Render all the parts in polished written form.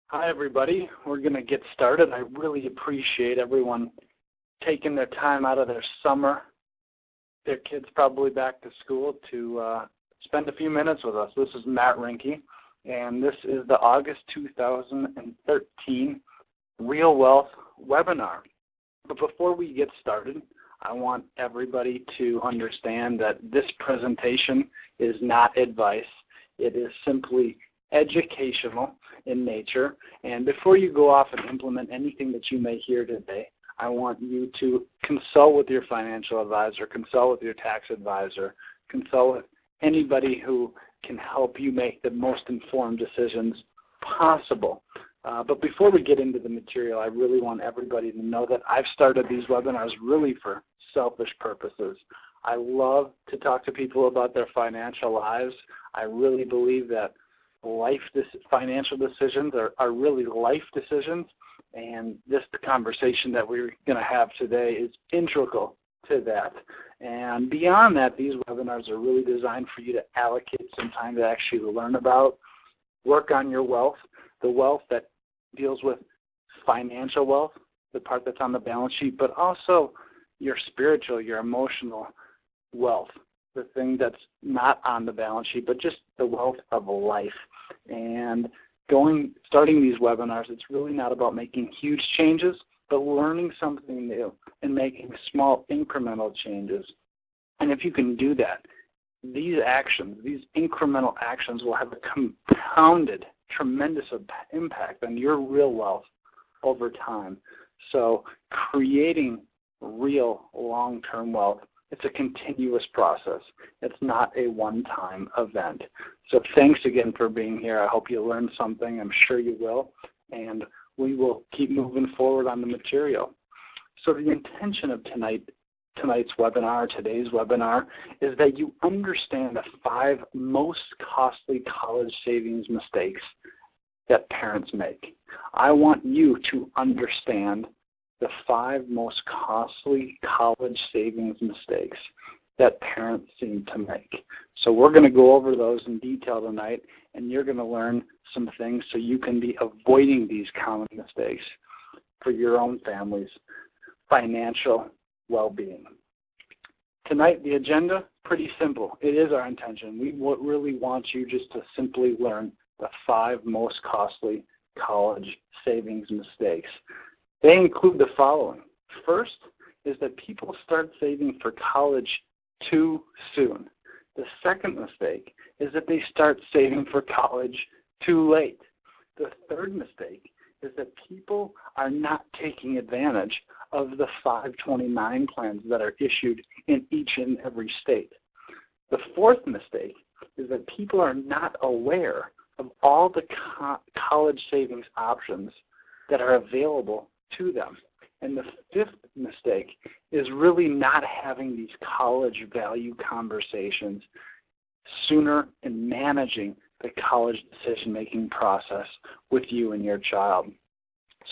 Hi, everybody. We're going to get started. I really appreciate everyone taking their time out of their summer, their kids probably back to school, to spend a few minutes with us. This is Matt Rinke, and this is the August 2013 Real Wealth webinar. But before we get started, I want everybody to understand that this presentation is not advice. It is simply educational in nature. And before you go off and implement anything that you may hear today, I want you to consult with your financial advisor, consult with your tax advisor, consult with anybody who can help you make the most informed decisions possible. But before we get into the material, I really want everybody to know that I've started these webinars really for selfish purposes. I love to talk to people about their financial lives. I really believe that financial decisions are really life decisions, and this conversation that we're going to have today is integral to that. And beyond that, these webinars are really designed for you to allocate some time to actually learn about, work on your wealth, the wealth that deals with financial wealth, the part that's on the balance sheet, but also your spiritual, your emotional wealth, the thing that's not on the balance sheet, but just the wealth of life. And starting these webinars, it's really not about making huge changes, but learning something new and making small incremental changes. And if you can do that, these actions, these incremental actions will have a compounded, tremendous impact on your real wealth over time. So creating real long-term wealth, it's a continuous process. It's not a one-time event. So thanks again for being here. I hope you learned something. I'm sure you will. And we will keep moving forward on the material. So the intention of today's webinar, is that you understand the 5 most costly college savings mistakes that parents make. I want you to understand the 5 most costly college savings mistakes that parents seem to make. So we're going to go over those in detail tonight, and you're going to learn some things so you can be avoiding these common mistakes for your own family's financial well-being. Tonight, the agenda, pretty simple. It is our intention. We really want you just to simply learn the 5 most costly college savings mistakes. They include the following. First is that people start saving for college too soon. The second mistake is that they start saving for college too late. The third mistake is that people are not taking advantage of the 529 plans that are issued in each and every state. The fourth mistake is that people are not aware of all the college savings options that are available to them. And the fifth mistake is really not having these college value conversations sooner and managing the college decision-making process with you and your child.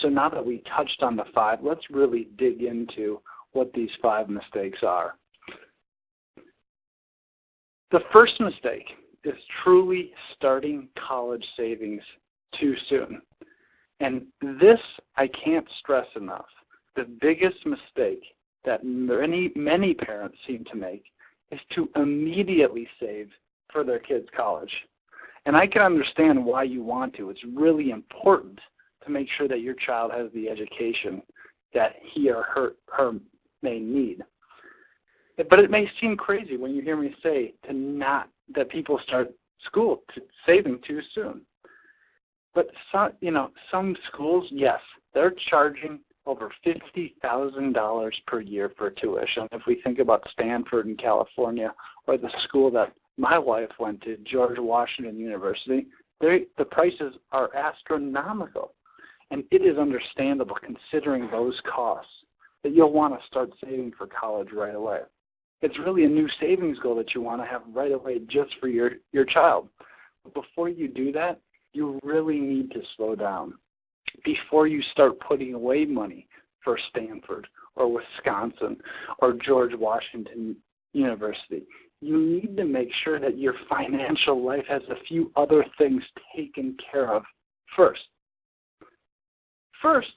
So now that we touched on the 5, let's really dig into what these 5 mistakes are. The first mistake is truly starting college savings too soon. And this, I can't stress enough, the biggest mistake that many parents seem to make is to immediately save for their kids' college. And I can understand why you want to. It's really important to make sure that your child has the education that he or her may need. But it may seem crazy when you hear me say that people start school saving too soon. But some schools, yes, they're charging over $50,000 per year for tuition. If we think about Stanford in California, or the school that my wife went to, George Washington University, the prices are astronomical. And it is understandable, considering those costs, that you'll want to start saving for college right away. It's really a new savings goal that you want to have right away just for your child. But before you do that, you really need to slow down. Before you start putting away money for Stanford or Wisconsin or George Washington University, you need to make sure that your financial life has a few other things taken care of first. First,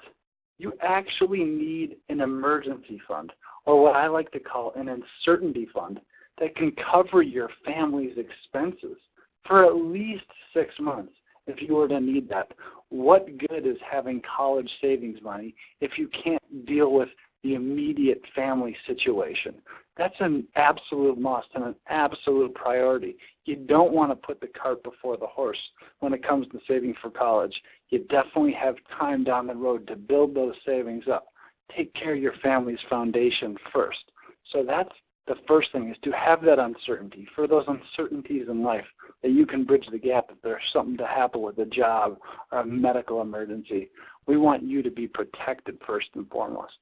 you actually need an emergency fund, or what I like to call an uncertainty fund, that can cover your family's expenses for at least 6 months if you were to need that. What good is having college savings money if you can't deal with the immediate family situation? That's an absolute must and an absolute priority. You don't want to put the cart before the horse when it comes to saving for college. You definitely have time down the road to build those savings up. Take care of your family's foundation first. So that's the first thing, is to have that uncertainty, for those uncertainties in life, that you can bridge the gap if there's something to happen with a job or a medical emergency. We want you to be protected first and foremost.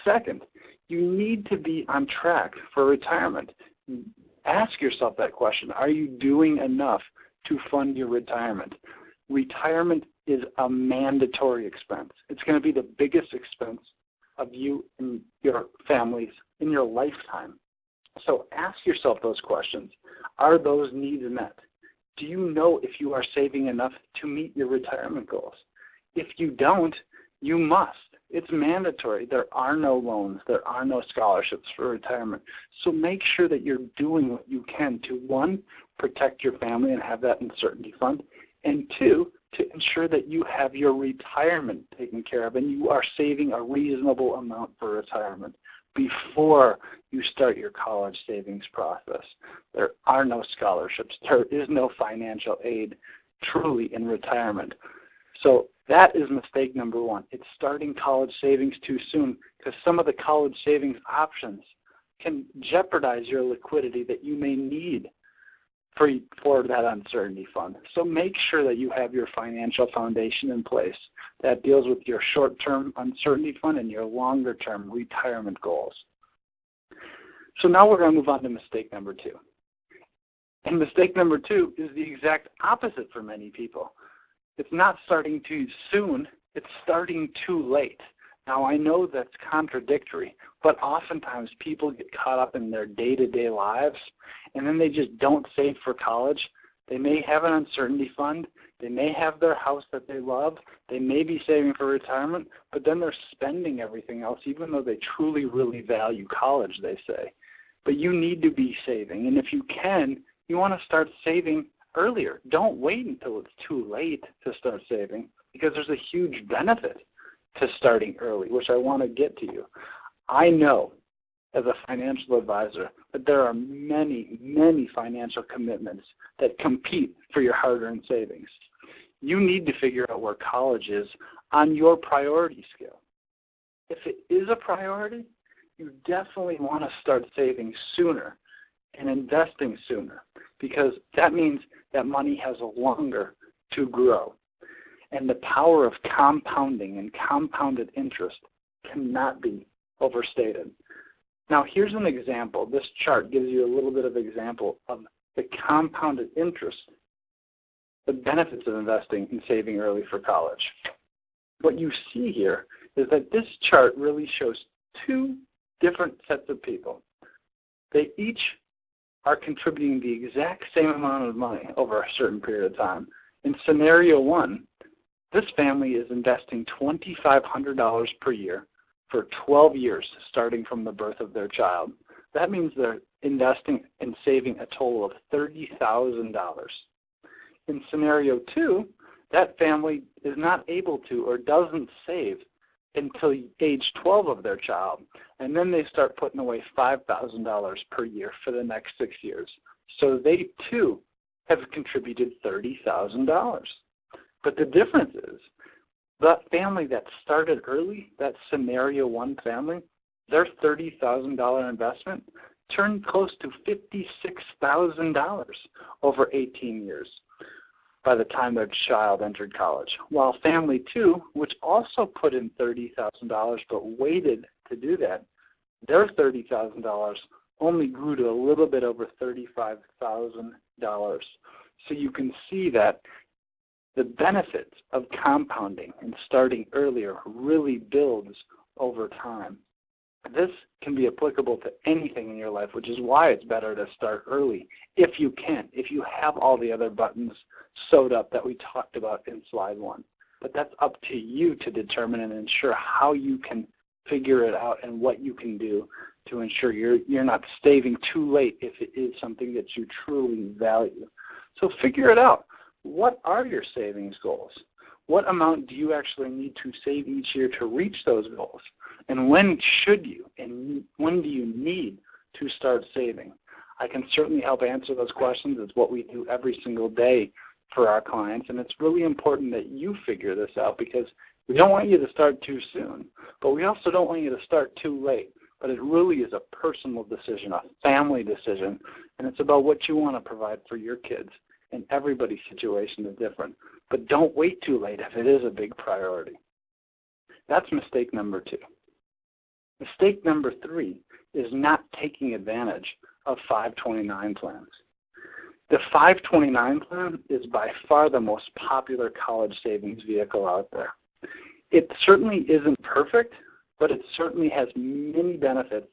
Second, you need to be on track for retirement. Ask yourself that question. Are you doing enough to fund your retirement? Retirement is a mandatory expense. It's going to be the biggest expense of you and your families in your lifetime. So ask yourself those questions. Are those needs met? Do you know if you are saving enough to meet your retirement goals? If you don't, you must. It's mandatory. There are no loans. There are no scholarships for retirement. So make sure that you're doing what you can to, one, protect your family and have that uncertainty fund, and two, to ensure that you have your retirement taken care of and you are saving a reasonable amount for retirement before you start your college savings process. There are no scholarships. There is no financial aid truly in retirement. So that is mistake number one. It's starting college savings too soon, because some of the college savings options can jeopardize your liquidity that you may need for that uncertainty fund. So make sure that you have your financial foundation in place that deals with your short-term uncertainty fund and your longer-term retirement goals. So now we're going to move on to mistake number two. And mistake number two is the exact opposite for many people. It's not starting too soon, it's starting too late. Now, I know that's contradictory, but oftentimes people get caught up in their day-to-day lives, and then they just don't save for college. They may have an uncertainty fund. They may have their house that they love. They may be saving for retirement, but then they're spending everything else, even though they truly, really value college, they say. But you need to be saving, and if you can, you want to start saving earlier. Don't wait until it's too late to start saving, because there's a huge benefit to starting early, which I want to get to you. I know as a financial advisor that there are many, many financial commitments that compete for your hard-earned savings. You need to figure out where college is on your priority scale. If it is a priority, you definitely want to start saving sooner and investing sooner, because that means that money has longer to grow. And the power of compounding and compounded interest cannot be overstated. Now, here's an example. This chart gives you a little bit of example of the compounded interest, the benefits of investing and saving early for college. What you see here is that this chart really shows two different sets of people. They each are contributing the exact same amount of money over a certain period of time. In scenario one, this family is investing $2,500 per year for 12 years, starting from the birth of their child. That means they're investing and saving a total of $30,000. In scenario two, that family is not able to or doesn't save until age 12 of their child, and then they start putting away $5,000 per year for the next 6 years. So they, too, have contributed $30,000. But the difference is that family that started early, that scenario one family, their $30,000 investment turned close to $56,000 over 18 years by the time their child entered college. While family two, which also put in $30,000 but waited to do that, their $30,000 only grew to a little bit over $35,000. So you can see that the benefits of compounding and starting earlier really builds over time. This can be applicable to anything in your life, which is why it's better to start early if you can, if you have all the other buttons sewed up that we talked about in slide one. but that's up to you to determine and ensure how you can figure it out and what you can do to ensure you're not saving too late if it is something that you truly value. So figure it out. What are your savings goals? What amount do you actually need to save each year to reach those goals? And when should you and when do you need to start saving? I can certainly help answer those questions. It's what we do every single day for our clients, and it's really important that you figure this out because we don't want you to start too soon, but we also don't want you to start too late. But it really is a personal decision, a family decision, and it's about what you want to provide for your kids, and everybody's situation is different. But don't wait too late if it is a big priority. That's mistake number 2. Mistake number 3 is not taking advantage of 529 plans. The 529 plan is by far the most popular college savings vehicle out there. It certainly isn't perfect, but it certainly has many benefits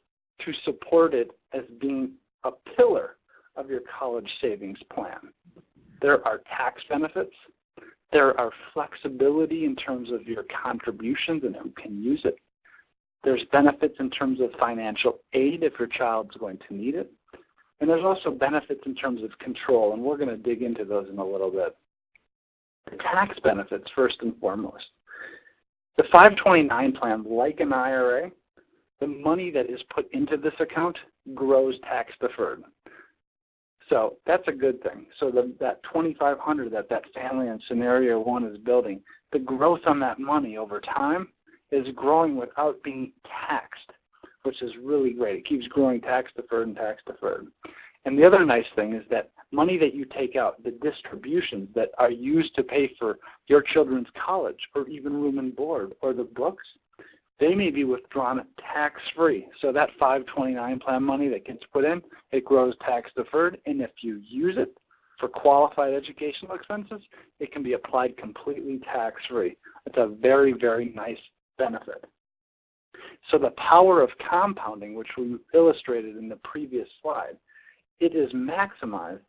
to support it as being a pillar of your college savings plan. There are tax benefits. There are flexibility in terms of your contributions and who can use it. There's benefits in terms of financial aid if your child's going to need it. And there's also benefits in terms of control, and we're going to dig into those in a little bit. The tax benefits, first and foremost. The 529 plan, like an IRA, the money that is put into this account grows tax deferred. So that's a good thing. So that $2,500 that family in scenario 1 is building, the growth on that money over time is growing without being taxed, which is really great. It keeps growing tax deferred and tax deferred. And the other nice thing is that money that you take out, the distributions that are used to pay for your children's college or even room and board or the books, they may be withdrawn tax-free. So that 529 plan money that gets put in, it grows tax-deferred, and if you use it for qualified educational expenses, it can be applied completely tax-free. It's a very, very nice benefit. So the power of compounding, which we illustrated in the previous slide, it is maximized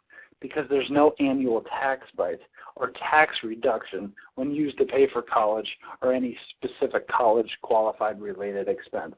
because there's no annual tax bite or tax reduction when used to pay for college or any specific college qualified related expense.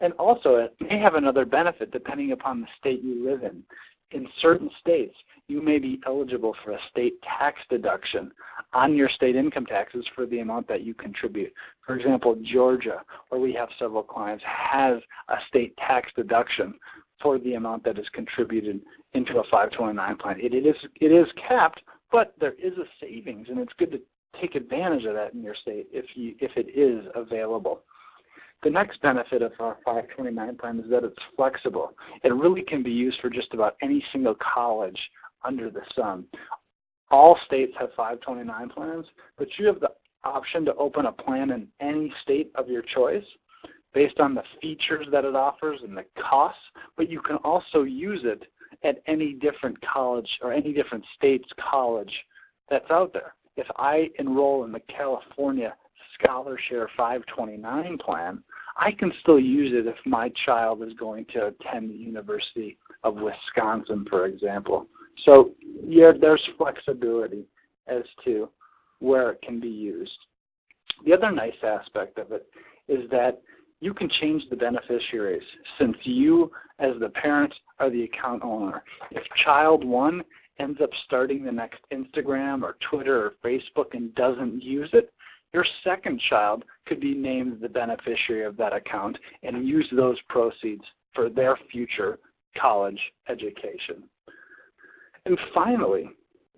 And also it may have another benefit depending upon the state you live in. In certain states, you may be eligible for a state tax deduction on your state income taxes for the amount that you contribute. For example, Georgia, where we have several clients, has a state tax deduction for the amount that is contributed into a 529 plan. It is capped, but there is a savings, and it's good to take advantage of that in your state if it is available. The next benefit of our 529 plan is that it's flexible. It really can be used for just about any single college under the sun. All states have 529 plans, but you have the option to open a plan in any state of your choice based on the features that it offers and the costs, but you can also use it at any different college or any different state's college that's out there. If I enroll in the California ScholarShare 529 plan, I can still use it if my child is going to attend the University of Wisconsin, for example. So yeah, there's flexibility as to where it can be used. The other nice aspect of it is that you can change the beneficiaries since you, as the parent, are the account owner. If child 1 ends up starting the next Instagram or Twitter or Facebook and doesn't use it, your second child could be named the beneficiary of that account and use those proceeds for their future college education. And finally,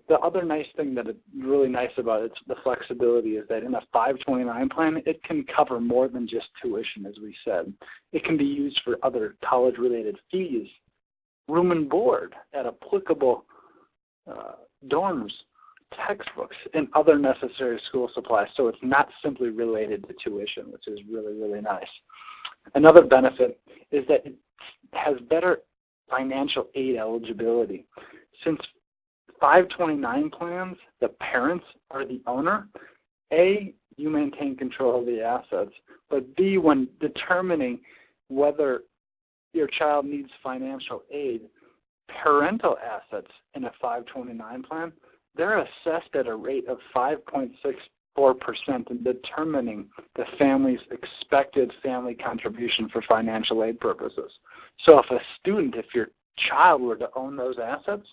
the other nice thing that is really nice about it, the flexibility, is that in a 529 plan, it can cover more than just tuition, as we said. It can be used for other college-related fees, room and board at applicable dorms, textbooks, and other necessary school supplies. So it's not simply related to tuition, which is really, really nice. Another benefit is that it has better financial aid eligibility. Since 529 plans, the parents are the owner, A, you maintain control of the assets, but B, when determining whether your child needs financial aid, parental assets in a 529 plan, they're assessed at a rate of 5.6% in determining the family's expected family contribution for financial aid purposes. So if your child were to own those assets,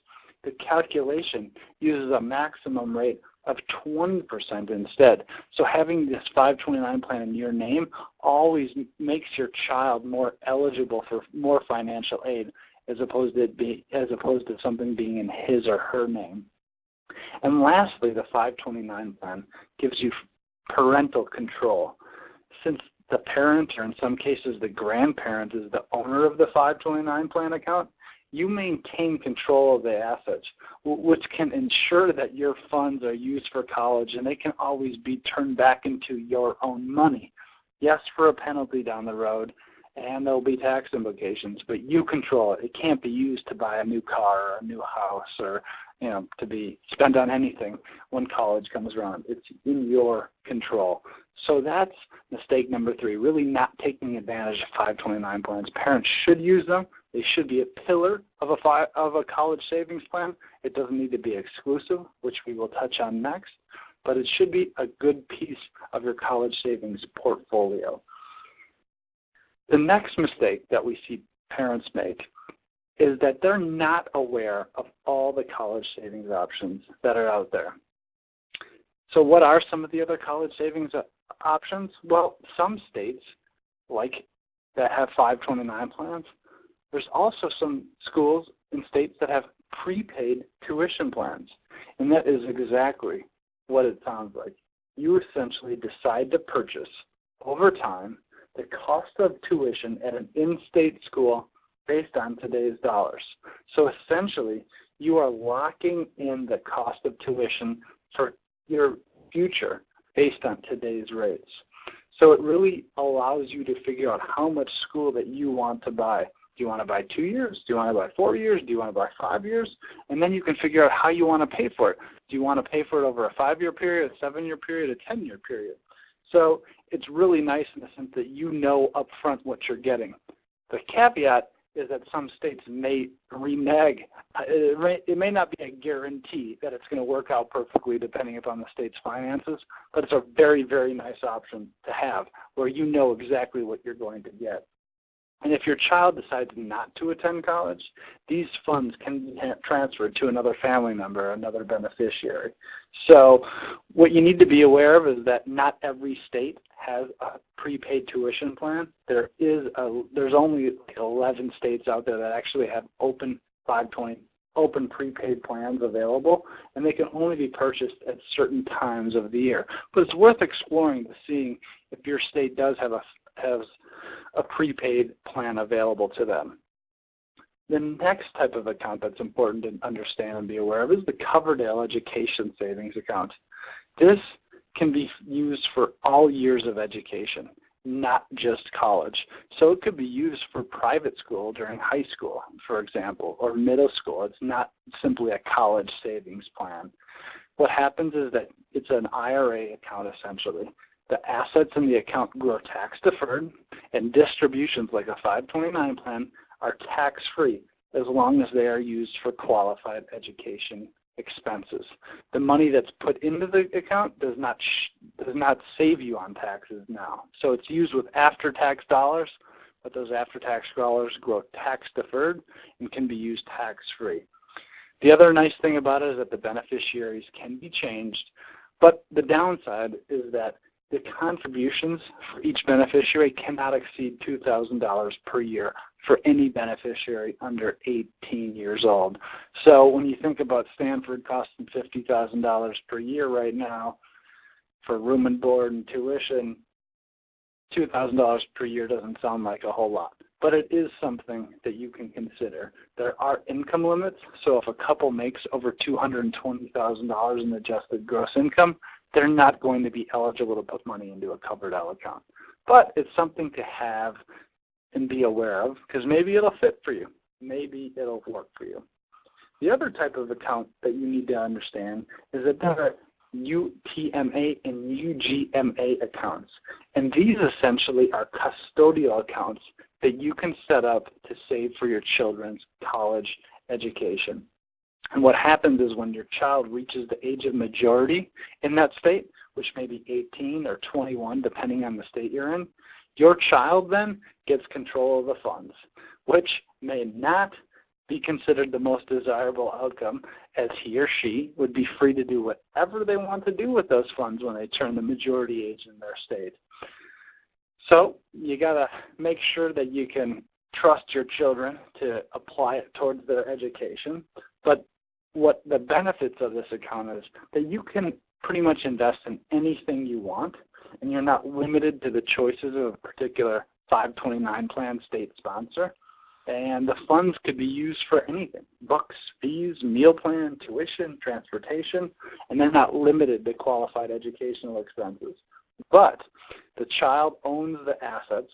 the calculation uses a maximum rate of 20% instead. So having this 529 plan in your name always makes your child more eligible for more financial aid as opposed to something being in his or her name. And lastly, the 529 plan gives you parental control. Since the parent, or in some cases the grandparent, is the owner of the 529 plan account, you maintain control of the assets, which can ensure that your funds are used for college and they can always be turned back into your own money. Yes, for a penalty down the road, and there'll be tax implications, but you control it. It can't be used to buy a new car or a new house or to be spent on anything when college comes around. It's in your control. So that's mistake number 3, really not taking advantage of 529 plans. Parents should use them. They should be a pillar of a college savings plan. It doesn't need to be exclusive, which we will touch on next, but it should be a good piece of your college savings portfolio. The next mistake that we see parents make is that they're not aware of all the college savings options that are out there. So what are some of the other college savings options? Well, some states that have 529 plans, there's also some schools and states that have prepaid tuition plans, and that is exactly what it sounds like. You essentially decide to purchase over time the cost of tuition at an in-state school based on today's dollars. So essentially, you are locking in the cost of tuition for your future based on today's rates. So it really allows you to figure out how much school that you want to buy. Do you want to buy 2 years? Do you want to buy 4 years? Do you want to buy 5 years? And then you can figure out how you want to pay for it. Do you want to pay for it over a 5-year period, a 7-year period, a 10-year period? So it's really nice in the sense that you know up front what you're getting. The caveat is that some states may renege. It may not be a guarantee that it's going to work out perfectly depending upon the state's finances, but it's a very, very nice option to have where you know exactly what you're going to get. And if your child decides not to attend college, these funds can be transferred to another family member, another beneficiary. So what you need to be aware of is that not every state has a prepaid tuition plan. There's only 11 states out there that actually have open prepaid plans available, and they can only be purchased at certain times of the year. But it's worth exploring to seeing if your state does have a prepaid plan available to them. The next type of account that's important to understand and be aware of is the Coverdell Education Savings Account. This can be used for all years of education, not just college. So it could be used for private school during high school, for example, or middle school. It's not simply a college savings plan. What happens is that it's an IRA account essentially. The assets in the account grow tax-deferred, and distributions like a 529 plan are tax-free as long as they are used for qualified education expenses. The money that's put into the account does not save you on taxes now. So it's used with after-tax dollars, but those after-tax dollars grow tax-deferred and can be used tax-free. The other nice thing about it is that the beneficiaries can be changed, but the downside is that the contributions for each beneficiary cannot exceed $2,000 per year for any beneficiary under 18 years old. So when you think about Stanford costing $50,000 per year right now for room and board and tuition, $2,000 per year doesn't sound like a whole lot. But it is something that you can consider. There are income limits, so if a couple makes over $220,000 in adjusted gross income, they're not going to be eligible to put money into a Coverdell account. But it's something to have and be aware of because maybe it'll fit for you. Maybe it'll work for you. The other type of account that you need to understand is that there are UTMA and UGMA accounts. And these essentially are custodial accounts that you can set up to save for your children's college education. And what happens is when your child reaches the age of majority in that state, which may be 18 or 21, depending on the state you're in, your child then gets control of the funds, which may not be considered the most desirable outcome, as he or she would be free to do whatever they want to do with those funds when they turn the majority age in their state. So you got to make sure that you can trust your children to apply it towards their education. But what the benefits of this account is that you can pretty much invest in anything you want, and you're not limited to the choices of a particular 529 plan state sponsor. And the funds could be used for anything: books, fees, meal plan, tuition, transportation, and they're not limited to qualified educational expenses. But the child owns the assets,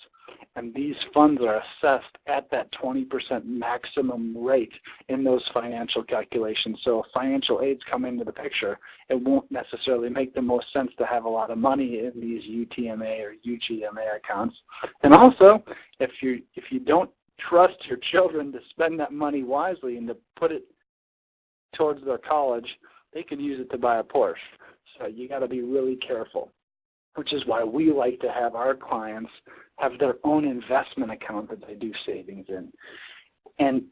and these funds are assessed at that 20% maximum rate in those financial calculations. So if financial aids come into the picture, it won't necessarily make the most sense to have a lot of money in these UTMA or UGMA accounts. And also, if you don't trust your children to spend that money wisely and to put it towards their college, they could use it to buy a Porsche. So you got to be really careful, which is why we like to have our clients have their own investment account that they do savings in. And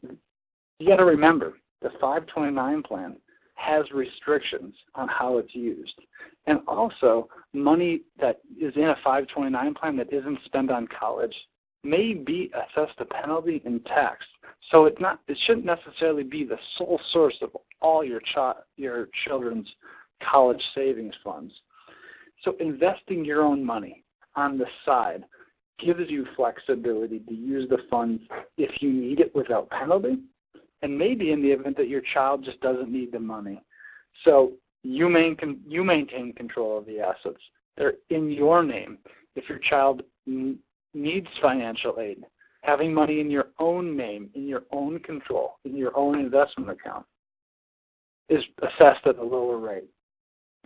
you got to remember, the 529 plan has restrictions on how it's used. And also, money that is in a 529 plan that isn't spent on college may be assessed a penalty and tax. So it shouldn't necessarily be the sole source of all your children's college savings funds. So investing your own money on the side gives you flexibility to use the funds if you need it without penalty, and maybe in the event that your child just doesn't need the money. So you maintain control of the assets. They're in your name. If your child needs financial aid, having money in your own name, in your own control, in your own investment account is assessed at a lower rate.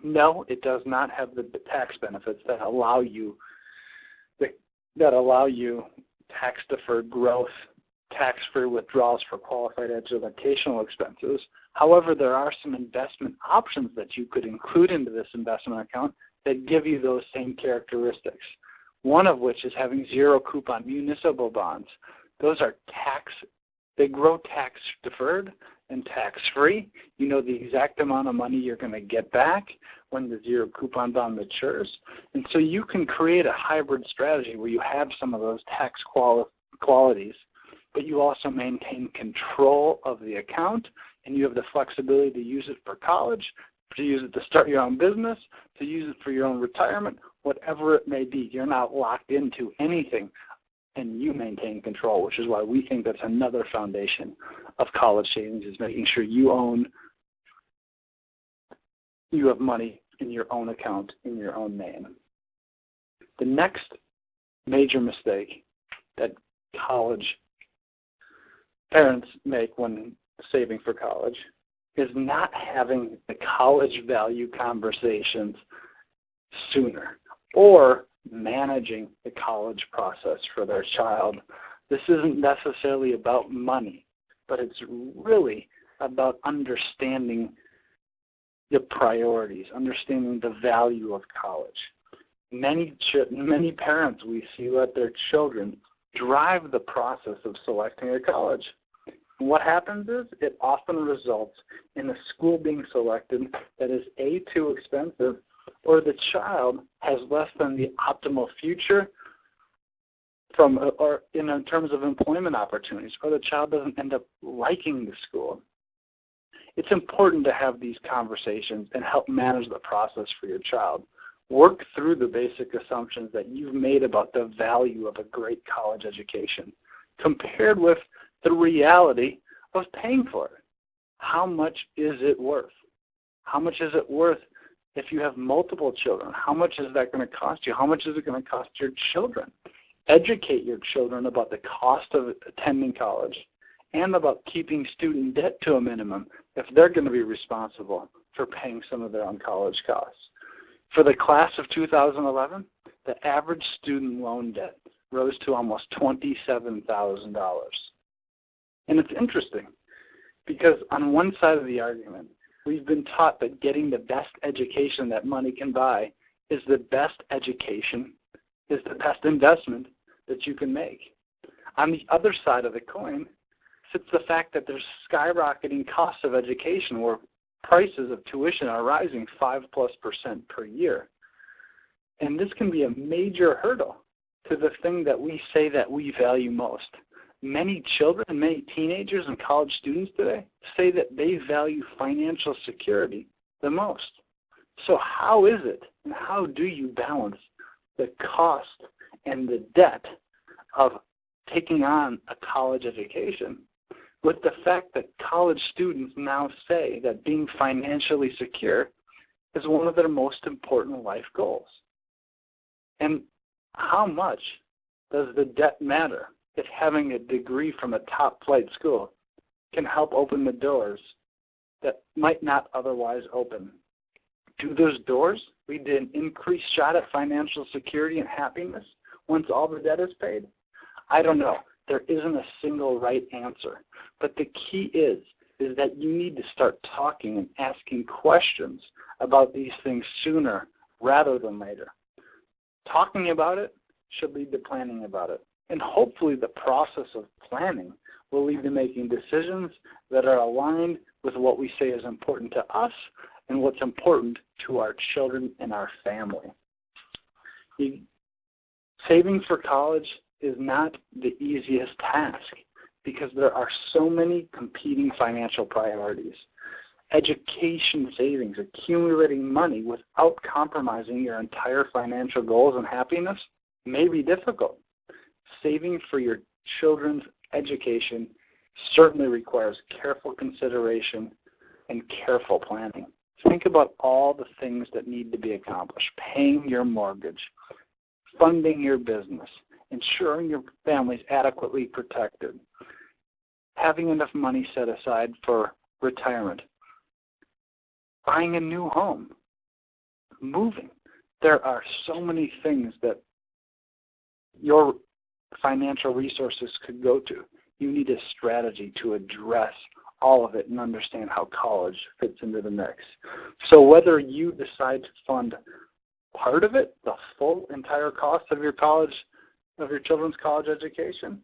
No, it does not have the tax benefits that allow you tax-deferred growth, tax-free withdrawals for qualified educational expenses. However, there are some investment options that you could include into this investment account that give you those same characteristics. One of which is having zero coupon municipal bonds. Those are they grow tax-deferred and tax-free. You know the exact amount of money you're going to get back when the zero coupon bond matures. And so you can create a hybrid strategy where you have some of those tax qualities, but you also maintain control of the account, and you have the flexibility to use it for college, to use it to start your own business, to use it for your own retirement, whatever it may be. You're not locked into anything, and you maintain control, which is why we think that's another foundation of college savings, is making sure you have money in your own account, in your own name. The next major mistake that college parents make when saving for college is not having the college value conversations sooner, or managing the college process for their child. This isn't necessarily about money, but it's really about understanding the priorities, understanding the value of college. Many parents we see let their children drive the process of selecting a college. And what happens is it often results in a school being selected that is A, too expensive, or the child has less than the optimal future in terms of employment opportunities, or the child doesn't end up liking the school. It's important to have these conversations and help manage the process for your child. Work through the basic assumptions that you've made about the value of a great college education, compared with the reality of paying for it. How much is it worth? How much is it worth if you have multiple children? How much is that going to cost you? How much is it going to cost your children? Educate your children about the cost of attending college and about keeping student debt to a minimum if they're going to be responsible for paying some of their own college costs. For the class of 2011, the average student loan debt rose to almost $27,000. And it's interesting Because on one side of the argument, we've been taught that getting the best education that money can buy is the best education, is the best investment that you can make. On the other side of the coin sits the fact that there's skyrocketing costs of education where prices of tuition are rising 5+% per year. And this can be a major hurdle to the thing that we say that we value most. Many children, many teenagers and college students today say that they value financial security the most. So how is it and how do you balance the cost and the debt of taking on a college education with the fact that college students now say that being financially secure is one of their most important life goals? And how much does the debt matter if having a degree from a top flight school can help open the doors that might not otherwise open? Do those doors lead to an increased shot at financial security and happiness once all the debt is paid? I don't know. There isn't a single right answer. But the key is that you need to start talking and asking questions about these things sooner rather than later. Talking about it should lead to planning about it. And hopefully the process of planning will lead to making decisions that are aligned with what we say is important to us and what's important to our children and our family. Saving for college is not the easiest task because there are so many competing financial priorities. Education savings, accumulating money without compromising your entire financial goals and happiness may be difficult. Saving for your children's education certainly requires careful consideration and careful planning. Think about all the things that need to be accomplished: paying your mortgage, funding your business, ensuring your family's adequately protected, having enough money set aside for retirement, buying a new home, moving. There are so many things that your financial resources could go to. You need a strategy to address all of it and understand how college fits into the mix. So whether you decide to fund part of it, the full entire cost of your children's college education,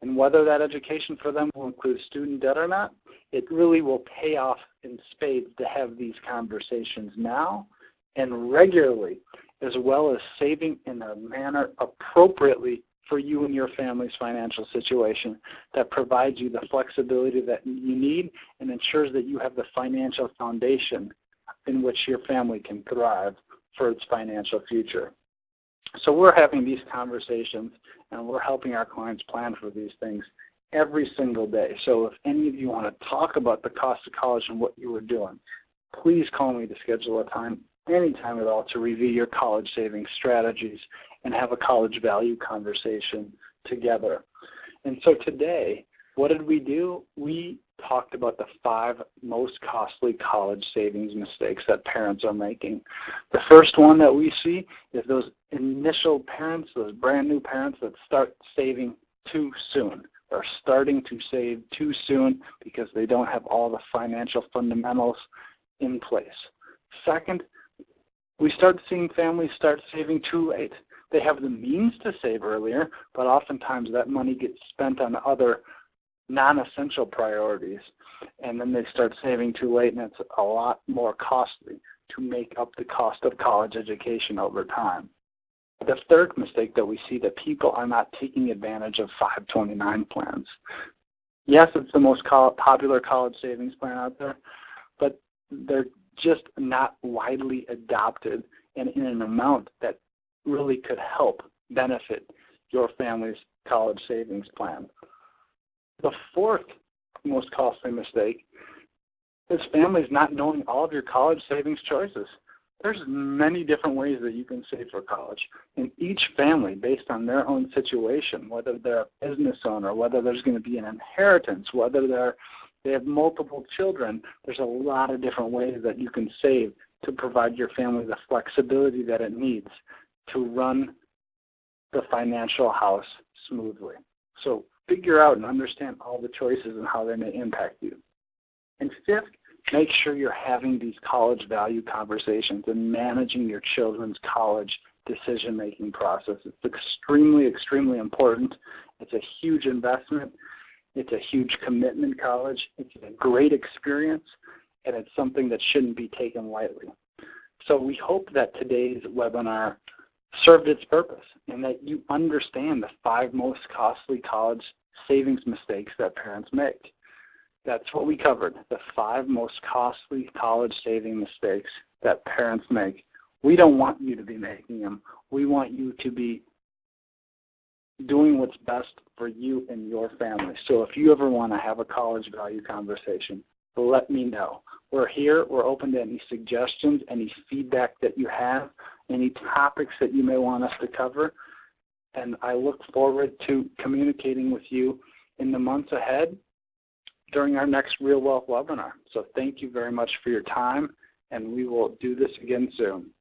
and whether that education for them will include student debt or not, it really will pay off in spades to have these conversations now and regularly, as well as saving in a manner appropriately for you and your family's financial situation that provides you the flexibility that you need and ensures that you have the financial foundation in which your family can thrive for its financial future. So we're having these conversations and we're helping our clients plan for these things every single day. So if any of you want to talk about the cost of college and what you were doing, please call me to schedule a time, anytime at all, to review your college savings strategies and have a college value conversation together. And so today, what did we do? We talked about the 5 most costly college savings mistakes that parents are making. The first one that we see is those initial parents, those brand new parents that start saving too soon. They're starting to save too soon because they don't have all the financial fundamentals in place. Second, we start seeing families start saving too late. They have the means to save earlier, but oftentimes that money gets spent on other non-essential priorities, and then they start saving too late, and it's a lot more costly to make up the cost of college education over time. The third mistake that we see, that people are not taking advantage of 529 plans. Yes, it's the most popular college savings plan out there, but they're just not widely adopted and in an amount that really could help benefit your family's college savings plan. The fourth most costly mistake is families not knowing all of your college savings choices. There's many different ways that you can save for college. And each family, based on their own situation, whether they're a business owner, whether there's going to be an inheritance, whether they have multiple children, there's a lot of different ways that you can save to provide your family the flexibility that it needs to run the financial house smoothly. So figure out and understand all the choices and how they may impact you. And fifth, make sure you're having these college value conversations and managing your children's college decision-making process. It's extremely, extremely important. It's a huge investment. It's a huge commitment, college. It's a great experience, and it's something that shouldn't be taken lightly. So we hope that today's webinar served its purpose and that you understand the 5 most costly college savings mistakes that parents make. That's what we covered, the 5 most costly college saving mistakes that parents make. We don't want you to be making them. We want you to be doing what's best for you and your family. So if you ever want to have a college value conversation, let me know. We're here. We're open to any suggestions, any feedback that you have, any topics that you may want us to cover. And I look forward to communicating with you in the months ahead during our next Real Wealth webinar. So thank you very much for your time, and we will do this again soon.